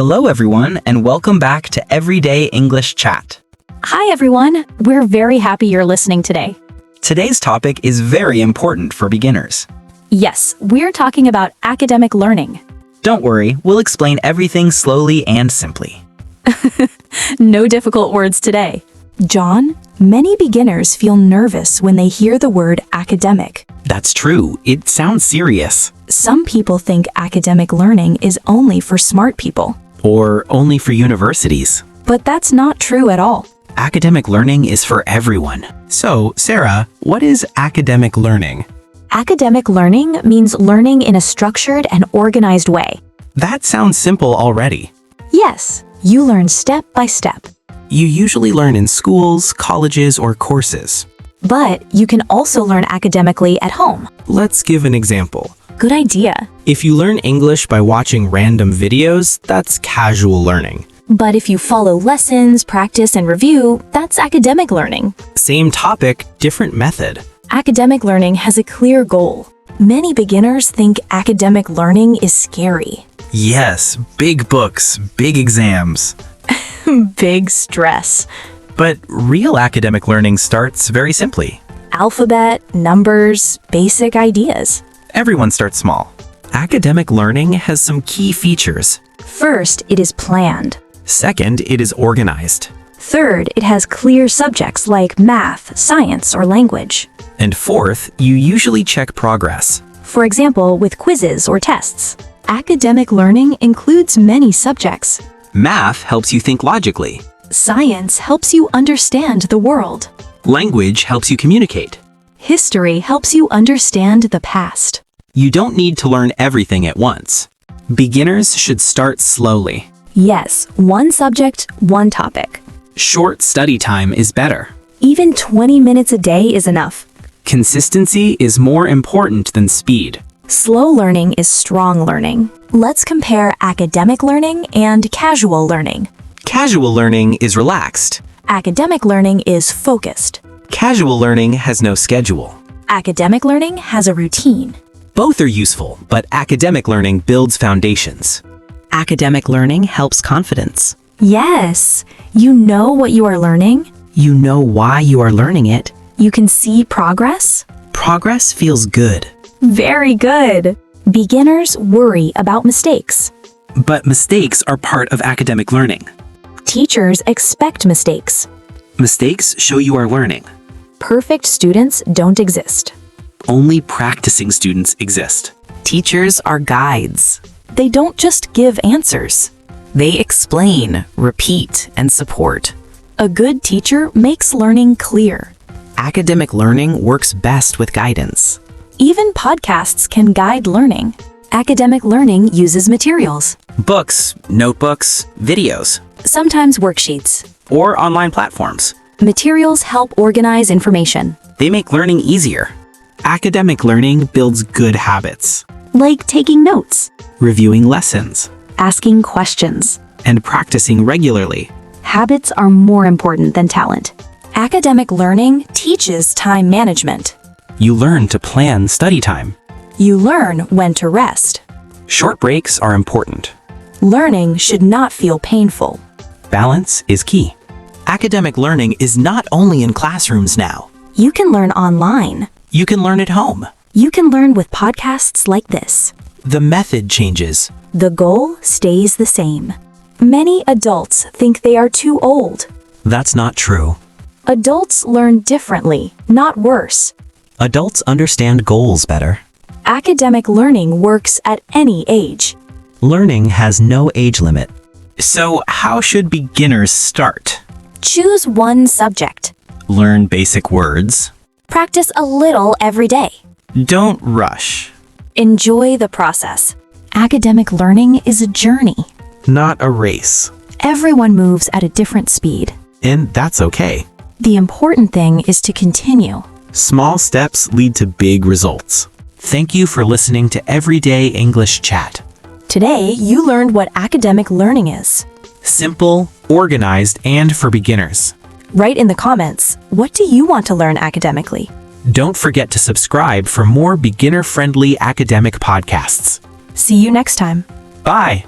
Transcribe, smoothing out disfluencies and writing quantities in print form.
Hello everyone, and welcome back to Everyday English Chat. Hi everyone, we're very happy you're listening today. Today's topic is very important for beginners. Yes, we're talking about academic learning. Don't worry, we'll explain everything slowly and simply. No difficult words today. John, many beginners feel nervous when they hear the word academic. That's true, it sounds serious. Some people think academic learning is only for smart people. Or only for universities. But that's not true at all. Academic learning is for everyone. So, Sarah, what is academic learning? Academic learning means learning in a structured and organized way. That sounds simple already. Yes, you learn step by step. You usually learn in schools, colleges, or courses. But you can also learn academically at home. Let's give an example. Good idea. If you learn English by watching random videos, that's casual learning. But if you follow lessons, practice, and review, that's academic learning. Same topic, different method. Academic learning has a clear goal. Many beginners think academic learning is scary. Yes, big books, big exams. Big stress. But real academic learning starts very simply. Alphabet, numbers, basic ideas. Everyone starts small. Academic learning has some key features. First, it is planned. Second, it is organized. Third, it has clear subjects like math, science, or language. And fourth, you usually check progress. For example, with quizzes or tests. Academic learning includes many subjects. Math helps you think logically. Science helps you understand the world. Language helps you communicate. History helps you understand the past. You don't need to learn everything at once. Beginners should start slowly. Yes, one subject, one topic. Short study time is better. Even 20 minutes a day is enough. Consistency is more important than speed. Slow learning is strong learning. Let's compare academic learning and casual learning. Casual learning is relaxed. Academic learning is focused. Casual learning has no schedule. Academic learning has a routine. Both are useful, but academic learning builds foundations. Academic learning helps confidence. Yes, you know what you are learning. You know why you are learning it. You can see progress. Progress feels good. Very good. Beginners worry about mistakes. But mistakes are part of academic learning. Teachers expect mistakes. Mistakes show you are learning. Perfect students don't exist. Only practicing students exist. Teachers are guides. They don't just give answers. They explain, repeat, and support. A good teacher makes learning clear. Academic learning works best with guidance. Even podcasts can guide learning. Academic learning uses materials. Books, notebooks, videos, Sometimes worksheets. or online platforms. Materials help organize information. They make learning easier. Academic learning builds good habits. Like taking notes, Reviewing lessons, asking questions. and practicing regularly. Habits are more important than talent. Academic learning teaches time management. You learn to plan study time. You learn when to rest. Short breaks are important. Learning should not feel painful. Balance is key. Academic learning is not only in classrooms now. You can learn online. You can learn at home. You can learn with podcasts like this. The method changes. The goal stays the same. Many adults think they are too old. That's not true. Adults learn differently, not worse. Adults understand goals better. Academic learning works at any age. Learning has no age limit. So, how should beginners start? Choose one subject. Learn basic words. Practice a little every day. Don't rush. Enjoy the process. Academic learning is a journey. Not a race. Everyone moves at a different speed. And that's okay. The important thing is to continue. Small steps lead to big results. Thank you for listening to Everyday English Chat. Today, you learned what academic learning is. Simple, organized, and for beginners. Write in the comments, what do you want to learn academically? Don't forget to subscribe for more beginner-friendly academic podcasts. See you next time. Bye!